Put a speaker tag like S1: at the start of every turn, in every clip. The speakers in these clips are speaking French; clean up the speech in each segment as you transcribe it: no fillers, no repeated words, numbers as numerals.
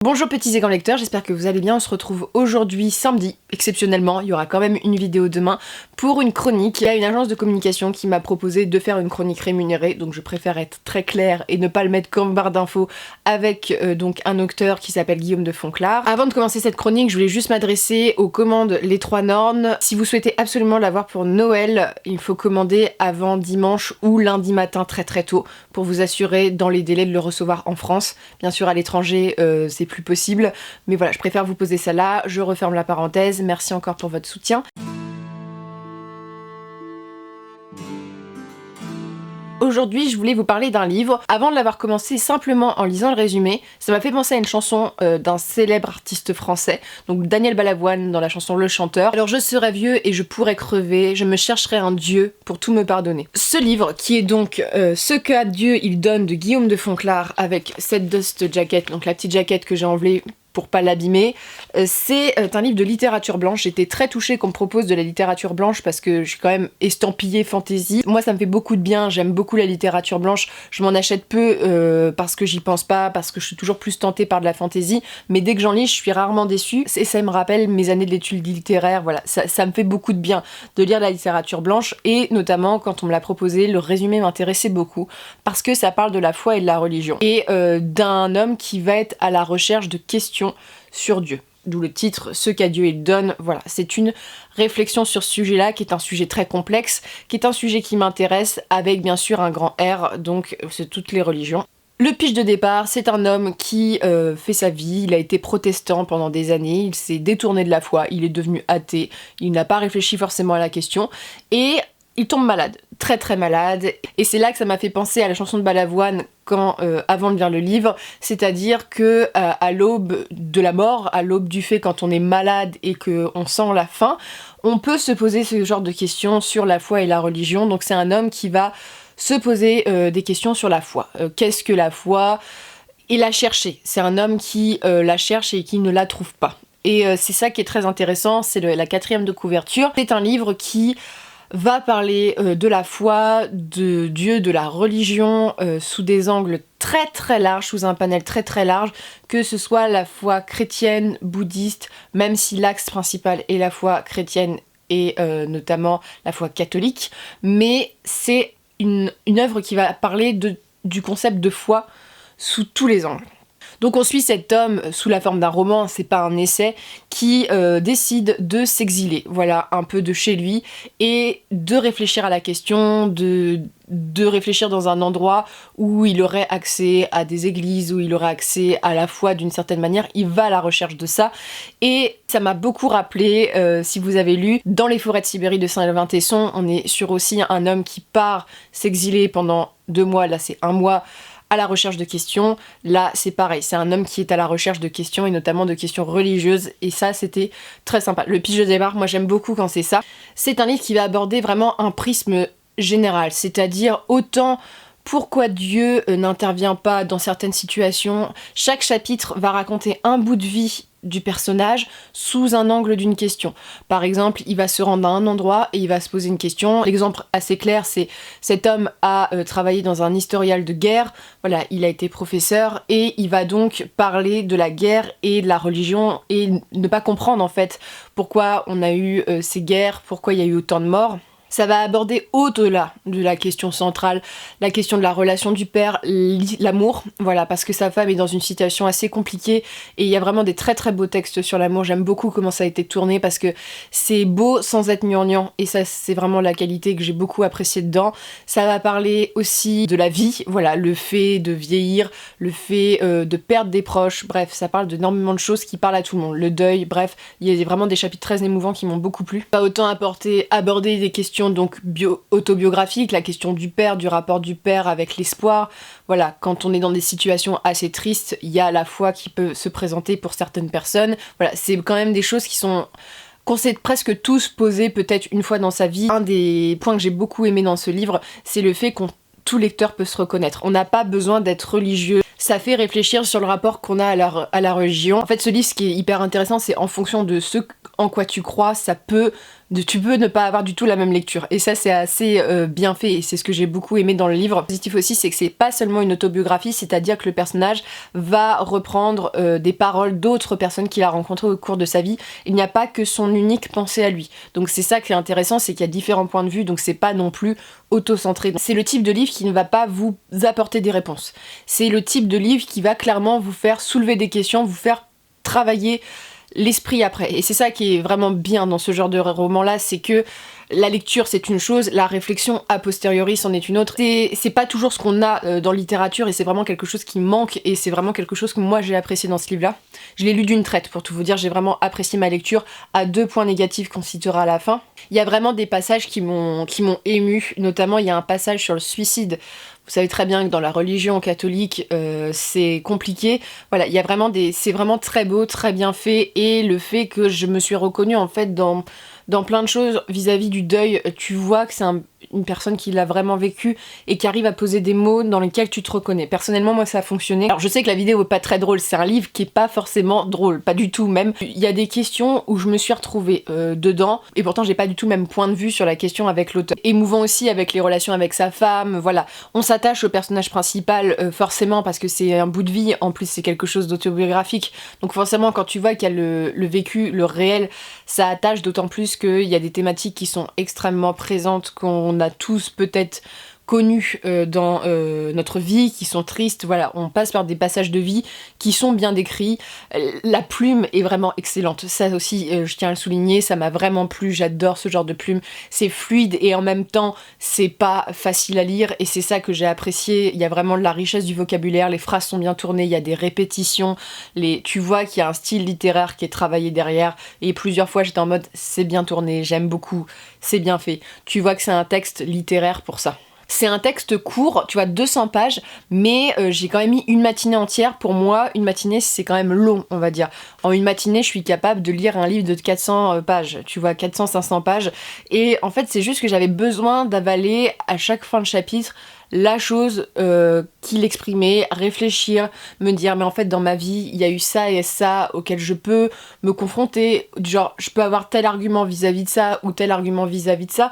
S1: Bonjour petits et grands lecteurs, j'espère que vous allez bien. On se retrouve aujourd'hui samedi, exceptionnellement, il y aura quand même une vidéo demain pour une chronique. Il y a une agence de communication qui m'a proposé de faire une chronique rémunérée, donc je préfère être très claire et ne pas le mettre comme barre d'infos avec donc un auteur qui s'appelle Guillaume de Fonclare. Avant de commencer cette chronique, je voulais juste m'adresser aux commandes Les Trois Nornes. Si vous souhaitez absolument l'avoir pour Noël, il faut commander avant dimanche ou lundi matin très tôt pour vous assurer dans les délais de le recevoir en France. Bien sûr à l'étranger c'est plus possible, mais voilà, je préfère vous poser ça là, je referme la parenthèse, merci encore pour votre soutien. Aujourd'hui, je voulais vous parler d'un livre. Avant de l'avoir commencé simplement en lisant le résumé, ça m'a fait penser à une chanson d'un célèbre artiste français, donc Daniel Balavoine dans la chanson Le Chanteur. Alors je serai vieux et je pourrais crever, je me chercherai un Dieu pour tout me pardonner. Ce livre, qui est donc Ce qu'à Dieu il donne de Guillaume de Fonclare avec cette dust jacket, donc la petite jaquette que j'ai enlevée pour pas l'abîmer, c'est un livre de littérature blanche. J'étais très touchée qu'on me propose de la littérature blanche parce que je suis quand même estampillée fantasy. Moi ça me fait beaucoup de bien, j'aime beaucoup la littérature blanche, je m'en achète peu parce que j'y pense pas, parce que je suis toujours plus tentée par de la fantasy, mais dès que j'en lis je suis rarement déçue, et ça me rappelle mes années d'études littéraires, voilà, ça me fait beaucoup de bien de lire la littérature blanche, et notamment quand on me l'a proposé, le résumé m'intéressait beaucoup, parce que ça parle de la foi et de la religion, et d'un homme qui va être à la recherche de questions sur Dieu. D'où le titre, Ce qu'à Dieu il donne. Voilà, c'est une réflexion sur ce sujet-là, qui est un sujet très complexe, qui est un sujet qui m'intéresse, avec bien sûr un grand R, donc c'est toutes les religions. Le pitch de départ, c'est un homme qui fait sa vie, il a été protestant pendant des années, il s'est détourné de la foi, il est devenu athée, il n'a pas réfléchi forcément à la question, et il tombe malade, très malade, et c'est là que ça m'a fait penser à la chanson de Balavoine avant de lire le livre, c'est-à-dire que à l'aube de la mort, à l'aube du fait quand on est malade et qu'on sent la fin, on peut se poser ce genre de questions sur la foi et la religion. Donc c'est un homme qui va se poser des questions sur la foi. Qu'est-ce que la foi ? Et la chercher. C'est un homme qui la cherche et qui ne la trouve pas. Et c'est ça qui est très intéressant, c'est la 4e de couverture. C'est un livre qui va parler de la foi, de Dieu, de la religion, sous des angles très larges, sous un panel très large, que ce soit la foi chrétienne, bouddhiste, même si l'axe principal est la foi chrétienne et notamment la foi catholique, mais c'est une œuvre qui va parler du concept de foi sous tous les angles. Donc on suit cet homme sous la forme d'un roman, c'est pas un essai, qui décide de s'exiler, voilà, un peu de chez lui, et de réfléchir à la question, de réfléchir dans un endroit où il aurait accès à des églises, où il aurait accès à la foi d'une certaine manière. Il va à la recherche de ça, et ça m'a beaucoup rappelé, si vous avez lu Dans les forêts de Sibérie de Sylvain Tesson, on est sur aussi un homme qui part s'exiler pendant 2 mois, là c'est 1 mois, à la recherche de questions. Là c'est pareil, c'est un homme qui est à la recherche de questions, et notamment de questions religieuses, et ça c'était très sympa. Le pitch de départ, moi j'aime beaucoup quand c'est ça. C'est un livre qui va aborder vraiment un prisme général, c'est-à-dire autant pourquoi Dieu n'intervient pas dans certaines situations. Chaque chapitre va raconter un bout de vie du personnage sous un angle d'une question. Par exemple, il va se rendre à un endroit et il va se poser une question. L'exemple assez clair, c'est cet homme a travaillé dans un historial de guerre, voilà, il a été professeur, et il va donc parler de la guerre et de la religion, et ne pas comprendre en fait pourquoi on a eu ces guerres, pourquoi il y a eu autant de morts. Ça va aborder au-delà de la question centrale, la question de la relation du père, l'amour, voilà, parce que sa femme est dans une situation assez compliquée, et il y a vraiment des très beaux textes sur l'amour. J'aime beaucoup comment ça a été tourné, parce que c'est beau sans être gnangnan, et ça c'est vraiment la qualité que j'ai beaucoup appréciée dedans. Ça va parler aussi de la vie, voilà, le fait de vieillir, le fait de perdre des proches, bref, ça parle d'énormément de choses qui parlent à tout le monde, le deuil, bref, il y a vraiment des chapitres très émouvants qui m'ont beaucoup plu. Pas autant aborder des questions donc autobiographique, la question du père, du rapport du père avec l'espoir. Voilà, quand on est dans des situations assez tristes, il y a la foi qui peut se présenter pour certaines personnes. Voilà, c'est quand même des choses qu'on s'est presque tous posé peut-être une fois dans sa vie. Un des points que j'ai beaucoup aimé dans ce livre, c'est le fait tout lecteur peut se reconnaître. On n'a pas besoin d'être religieux. Ça fait réfléchir sur le rapport qu'on a à la religion. En fait, ce livre, ce qui est hyper intéressant, c'est en fonction de ce en quoi tu crois, ça peut tu peux ne pas avoir du tout la même lecture. Et ça, c'est assez bien fait et c'est ce que j'ai beaucoup aimé dans le livre. Le positif aussi, c'est que c'est pas seulement une autobiographie, c'est-à-dire que le personnage va reprendre des paroles d'autres personnes qu'il a rencontrées au cours de sa vie. Il n'y a pas que son unique pensée à lui. Donc c'est ça qui est intéressant, c'est qu'il y a différents points de vue, donc c'est pas non plus auto-centré. C'est le type de livre qui ne va pas vous apporter des réponses. C'est le type de livre qui va clairement vous faire soulever des questions, vous faire travailler l'esprit après. Et c'est ça qui est vraiment bien dans ce genre de roman-là, c'est que la lecture c'est une chose, la réflexion a posteriori c'en est une autre. C'est pas toujours ce qu'on a dans littérature et c'est vraiment quelque chose qui manque et c'est vraiment quelque chose que moi j'ai apprécié dans ce livre-là. Je l'ai lu d'une traite pour tout vous dire, j'ai vraiment apprécié ma lecture à 2 points négatifs qu'on citera à la fin. Il y a vraiment des passages qui m'ont ému, notamment il y a un passage sur le suicide. Vous savez très bien que dans la religion catholique, c'est compliqué. Voilà, il y a vraiment c'est vraiment très beau, très bien fait, et le fait que je me suis reconnue en fait dans plein de choses vis-à-vis du deuil. Tu vois que c'est une personne qui l'a vraiment vécu et qui arrive à poser des mots dans lesquels tu te reconnais. Personnellement, moi, ça a fonctionné. Alors, je sais que la vidéo est pas très drôle, c'est un livre qui est pas forcément drôle, pas du tout même. Il y a des questions où je me suis retrouvée dedans, et pourtant, j'ai pas du tout le même point de vue sur la question avec l'auteur. Émouvant aussi avec les relations avec sa femme, voilà. On s'attache au personnage principal, forcément, parce que c'est un bout de vie, en plus, c'est quelque chose d'autobiographique. Donc, forcément, quand tu vois qu'il y a le vécu, le réel, ça attache d'autant plus qu'il y a des thématiques qui sont extrêmement présentes, qu'on a tous peut-être connues dans notre vie, qui sont tristes, voilà, on passe par des passages de vie qui sont bien décrits. La plume est vraiment excellente, ça aussi je tiens à le souligner, ça m'a vraiment plu, j'adore ce genre de plume, c'est fluide et en même temps c'est pas facile à lire et c'est ça que j'ai apprécié, il y a vraiment de la richesse du vocabulaire, les phrases sont bien tournées, il y a des répétitions, tu vois qu'il y a un style littéraire qui est travaillé derrière et plusieurs fois j'étais en mode c'est bien tourné, j'aime beaucoup, c'est bien fait, tu vois que c'est un texte littéraire pour ça. C'est un texte court, tu vois, 200 pages, mais j'ai quand même mis une matinée entière. Pour moi, une matinée, c'est quand même long, on va dire. En une matinée, je suis capable de lire un livre de 400 pages, tu vois, 400-500 pages. Et en fait, c'est juste que j'avais besoin d'avaler à chaque fin de chapitre la chose qu'il exprimait, réfléchir, me dire mais en fait dans ma vie il y a eu ça et ça auquel je peux me confronter, genre je peux avoir tel argument vis-à-vis de ça ou tel argument vis-à-vis de ça,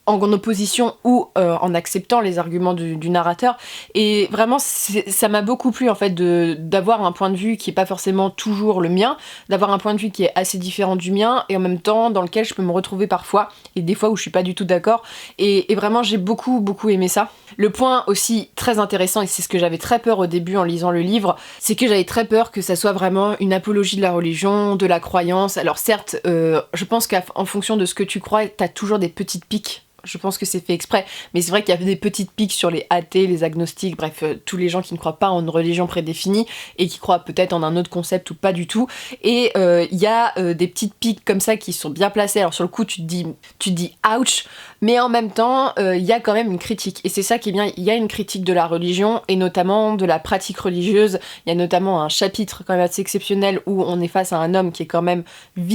S1: en opposition ou en acceptant les arguments du narrateur, et vraiment ça m'a beaucoup plu en fait d'avoir un point de vue qui est pas forcément toujours le mien, d'avoir un point de vue qui est assez différent du mien et en même temps dans lequel je peux me retrouver parfois et des fois où je suis pas du tout d'accord, et vraiment j'ai beaucoup aimé ça. Le point aussi très intéressant, et c'est ce que j'avais très peur au début en lisant le livre, c'est que j'avais très peur que ça soit vraiment une apologie de la religion, de la croyance. Alors certes je pense qu'en fonction de ce que tu crois t'as toujours des petites piques. Je pense que c'est fait exprès, mais c'est vrai qu'il y a des petites piques sur les athées, les agnostiques, bref, tous les gens qui ne croient pas en une religion prédéfinie et qui croient peut-être en un autre concept ou pas du tout. Et il y a des petites piques comme ça qui sont bien placées. Alors sur le coup, tu te dis ouch, mais en même temps, il y a quand même une critique. Et c'est ça qui est bien, il y a une critique de la religion et notamment de la pratique religieuse. Il y a notamment un chapitre quand même assez exceptionnel où on est face à un homme qui est quand même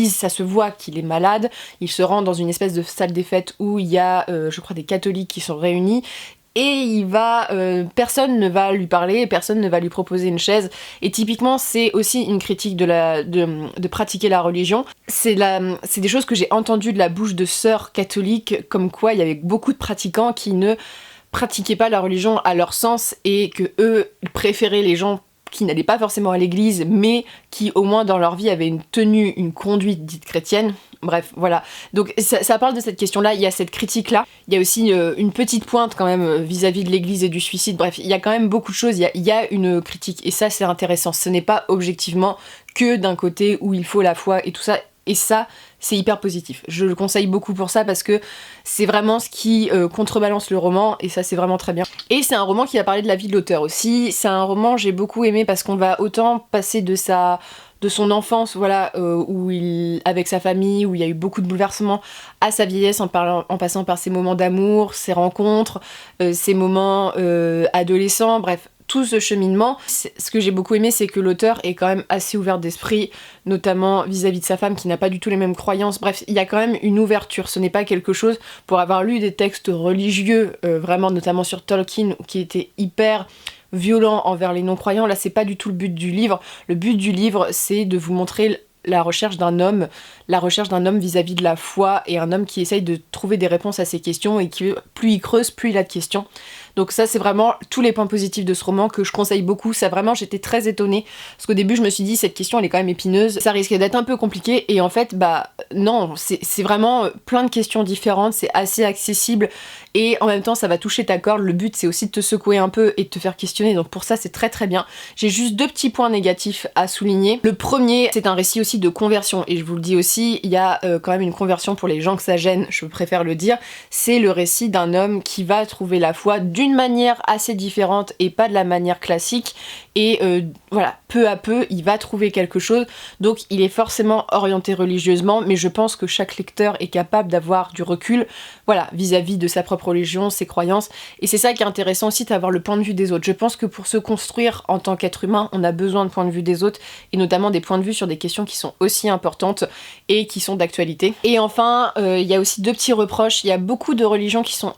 S1: ça se voit qu'il est malade. Il se rend dans une espèce de salle des fêtes où il y a je crois des catholiques qui sont réunis et personne ne va lui parler, personne ne va lui proposer une chaise, et typiquement c'est aussi une critique de pratiquer la religion. C'est des choses que j'ai entendues de la bouche de sœurs catholiques, comme quoi il y avait beaucoup de pratiquants qui ne pratiquaient pas la religion à leur sens et que eux préféraient les gens qui n'allaient pas forcément à l'église, mais qui au moins dans leur vie avaient une tenue, une conduite dite chrétienne. Bref, voilà. Donc ça parle de cette question-là, il y a cette critique-là. Il y a aussi une petite pointe quand même vis-à-vis de l'église et du suicide. Bref, il y a quand même beaucoup de choses, il y a une critique. Et ça, c'est intéressant. Ce n'est pas objectivement que d'un côté où il faut la foi et tout ça. Et ça, c'est hyper positif. Je le conseille beaucoup pour ça parce que c'est vraiment ce qui contrebalance le roman et ça c'est vraiment très bien. Et c'est un roman qui va parler de la vie de l'auteur aussi. C'est un roman j'ai beaucoup aimé parce qu'on va autant passer de son enfance, voilà, avec sa famille, où il y a eu beaucoup de bouleversements, à sa vieillesse en passant par ses moments d'amour, ses rencontres, ses moments adolescents, bref. Tout ce cheminement, ce que j'ai beaucoup aimé, c'est que l'auteur est quand même assez ouvert d'esprit, notamment vis-à-vis de sa femme qui n'a pas du tout les mêmes croyances. Bref, il y a quand même une ouverture, ce n'est pas quelque chose, pour avoir lu des textes religieux, vraiment notamment sur Tolkien, qui était hyper violent envers les non-croyants, là c'est pas du tout le but du livre. Le but du livre, c'est de vous montrer la recherche d'un homme vis-à-vis de la foi, et un homme qui essaye de trouver des réponses à ses questions, et qui, plus il creuse, plus il a de questions. Donc ça, c'est vraiment tous les points positifs de ce roman que je conseille beaucoup. Ça, vraiment, j'étais très étonnée, parce qu'au début je me suis dit, cette question elle est quand même épineuse, ça risquait d'être un peu compliqué, et en fait bah non, c'est vraiment plein de questions différentes, c'est assez accessible, et en même temps ça va toucher ta corde. Le but c'est aussi de te secouer un peu et de te faire questionner, donc pour ça c'est très très bien. J'ai juste 2 petits points négatifs à souligner. Le premier, c'est un récit aussi de conversion, et je vous le dis aussi, il y a quand même une conversion pour les gens que ça gêne, je préfère le dire. C'est le récit d'un homme qui va trouver la foi d'une manière assez différente et pas de la manière classique, et voilà, peu à peu il va trouver quelque chose, donc il est forcément orienté religieusement, mais je pense que chaque lecteur est capable d'avoir du recul, voilà, vis-à-vis de sa propre religion, ses croyances, et c'est ça qui est intéressant aussi, d'avoir le point de vue des autres. Je pense que pour se construire en tant qu'être humain, on a besoin de points de vue des autres, et notamment des points de vue sur des questions qui sont aussi importantes et qui sont d'actualité. Et enfin, il y a aussi 2 petits reproches. Il y a beaucoup de religions qui sont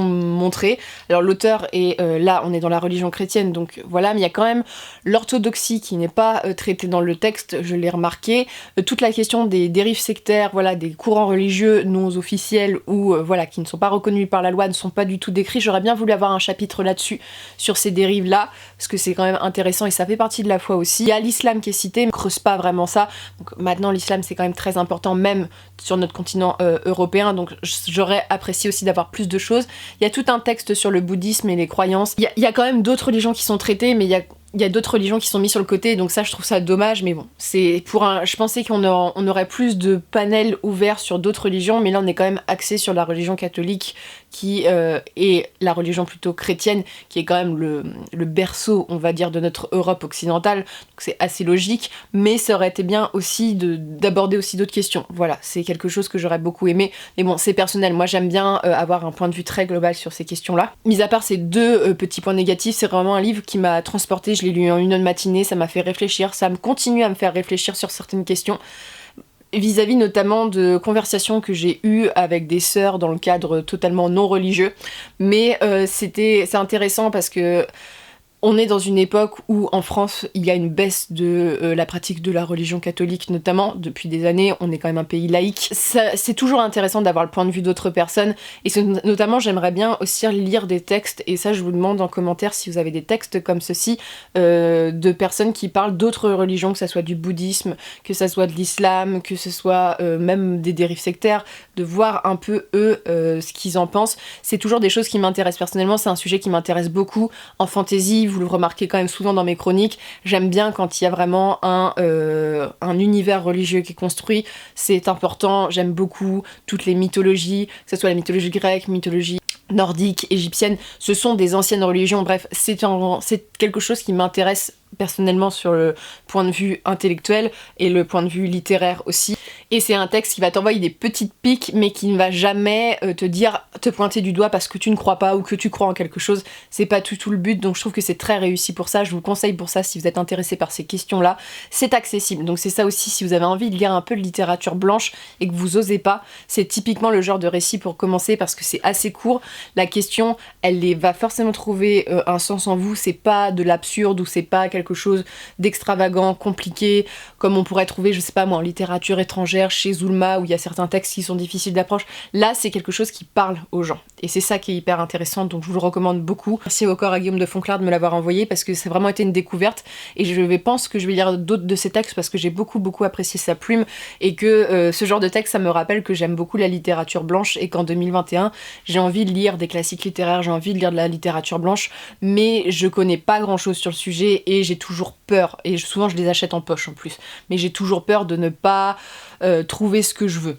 S1: montrées. Alors l'auteur est là, on est dans la religion chrétienne, donc voilà, mais il y a quand même l'orthodoxie qui n'est pas traitée dans le texte, je l'ai remarqué. Toute la question des dérives sectaires, voilà, des courants religieux non officiels ou voilà, qui ne sont pas reconnus par la loi, ne sont pas du tout décrits. J'aurais bien voulu avoir un chapitre là-dessus, sur ces dérives-là, parce que c'est quand même intéressant et ça fait partie de la foi aussi. Il y a l'islam qui est cité, mais on creuse pas vraiment ça. Donc maintenant l'islam c'est quand même très important, même sur notre continent européen, donc j'aurais apprécié aussi d'avoir plus de choses. Il y a tout un texte sur le bouddhisme et les croyances. Il y a quand même d'autres religions qui sont traitées, mais il y a d'autres religions qui sont mises sur le côté, donc ça je trouve ça dommage, mais bon, c'est pour un... Je pensais qu'on aurait plus de panels ouverts sur d'autres religions, mais là on est quand même axé sur la religion catholique, qui est la religion plutôt chrétienne, qui est quand même le berceau, on va dire, de notre Europe occidentale, donc c'est assez logique, mais ça aurait été bien aussi d'aborder aussi d'autres questions. Voilà, c'est quelque chose que j'aurais beaucoup aimé, mais bon, c'est personnel, moi j'aime bien avoir un point de vue très global sur ces questions-là. Mis à part ces 2 petits points négatifs, c'est vraiment un livre qui m'a transporté. Je l'ai lu en une matinée, ça m'a fait réfléchir, ça me continue à me faire réfléchir sur certaines questions, vis-à-vis notamment de conversations que j'ai eues avec des sœurs dans le cadre totalement non religieux. Mais c'est intéressant parce que on est dans une époque où en France il y a une baisse de la pratique de la religion catholique, notamment depuis des années. On est quand même un pays laïque. C'est toujours intéressant d'avoir le point de vue d'autres personnes, et notamment j'aimerais bien aussi lire des textes, et ça je vous demande en commentaire si vous avez des textes comme ceci, de personnes qui parlent d'autres religions, que ça soit du bouddhisme, que ça soit de l'islam, que ce soit même des dérives sectaires, de voir un peu eux ce qu'ils en pensent. C'est toujours des choses qui m'intéressent personnellement, c'est un sujet qui m'intéresse beaucoup. En fantasy, vous le remarquez quand même souvent dans mes chroniques, j'aime bien quand il y a vraiment un univers religieux qui est construit, c'est important. J'aime beaucoup toutes les mythologies, que ce soit la mythologie grecque, mythologie nordique, égyptienne, ce sont des anciennes religions, bref, c'est quelque chose qui m'intéresse personnellement sur le point de vue intellectuel et le point de vue littéraire aussi. Et c'est un texte qui va t'envoyer des petites piques, mais qui ne va jamais te pointer du doigt parce que tu ne crois pas ou que tu crois en quelque chose. C'est pas tout le but, donc je trouve que c'est très réussi pour ça. Je vous le conseille pour ça si vous êtes intéressé par ces questions-là. C'est accessible, donc c'est ça aussi, si vous avez envie de lire un peu de littérature blanche et que vous osez pas, c'est typiquement le genre de récit pour commencer parce que c'est assez court. La question, va forcément trouver un sens en vous, c'est pas de l'absurde ou c'est pas quelque chose d'extravagant, compliqué, comme on pourrait trouver, je sais pas moi, en littérature étrangère, chez Zulma, où il y a certains textes qui sont difficiles d'approche. Là, c'est quelque chose qui parle aux gens. Et c'est ça qui est hyper intéressant, donc je vous le recommande beaucoup. Merci encore à Guillaume de Fonclard de me l'avoir envoyé, parce que ça a vraiment été une découverte, et je pense que je vais lire d'autres de ses textes, parce que j'ai beaucoup apprécié sa plume, et que ce genre de texte, ça me rappelle que j'aime beaucoup la littérature blanche, et qu'en 2021, j'ai envie de lire des classiques littéraires, j'ai envie de lire de la littérature blanche, mais je connais pas grand chose sur le sujet, et j'ai toujours peur, et souvent je les achète en poche en plus, mais j'ai toujours peur de ne pas trouver ce que je veux.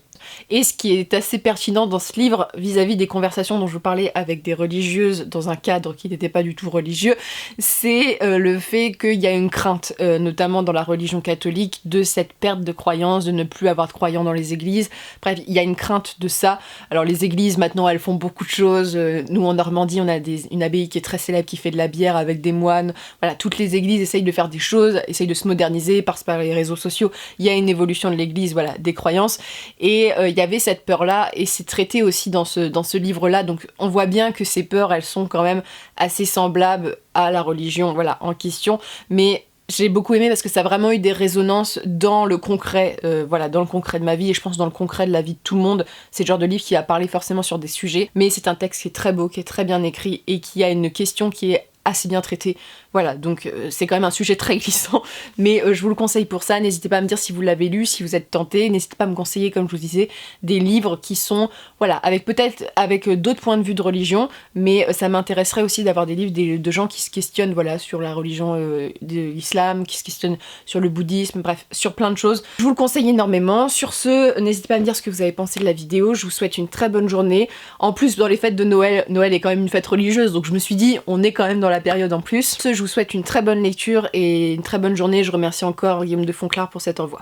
S1: Et ce qui est assez pertinent dans ce livre, vis-à-vis des conversations dont je vous parlais avec des religieuses dans un cadre qui n'était pas du tout religieux, c'est le fait qu'il y a une crainte, notamment dans la religion catholique, de cette perte de croyance, de ne plus avoir de croyants dans les églises. Bref, il y a une crainte de ça. Alors les églises, maintenant, elles font beaucoup de choses. Nous, en Normandie, on a une abbaye qui est très célèbre, qui fait de la bière avec des moines. Voilà, toutes les églises essayent de faire des choses, essayent de se moderniser par les réseaux sociaux. Il y a une évolution de l'église, voilà, des croyances. Et il y avait cette peur-là, et c'est traité aussi dans ce livre-là, donc on voit bien que ces peurs, elles sont quand même assez semblables à la religion, voilà, en question, mais J'ai beaucoup aimé parce que ça a vraiment eu des résonances dans le concret, voilà, dans le concret de ma vie et je pense dans le concret de la vie de tout le monde. C'est le genre de livre qui va parler forcément sur des sujets, mais c'est un texte qui est très beau, qui est très bien écrit et qui a une question qui est assez bien traitée. Voilà, donc c'est quand même un sujet très glissant, mais je vous le conseille pour ça. N'hésitez pas à me dire si vous l'avez lu, si vous êtes tenté. N'hésitez pas à me conseiller, comme je vous disais, des livres qui sont, voilà, avec peut-être avec d'autres points de vue de religion, mais ça m'intéresserait aussi d'avoir des livres de gens qui se questionnent, voilà, sur la religion de l'islam, qui se questionnent sur le bouddhisme, bref, sur plein de choses. Je vous le conseille énormément. Sur ce, n'hésitez pas à me dire ce que vous avez pensé de la vidéo. Je vous souhaite une très bonne journée. En plus, dans les fêtes de Noël, Noël est quand même une fête religieuse, donc je me suis dit, on est quand même dans la période en plus. Je vous souhaite une très bonne lecture et une très bonne journée. Je remercie encore Guillaume de Fonclard pour cet envoi.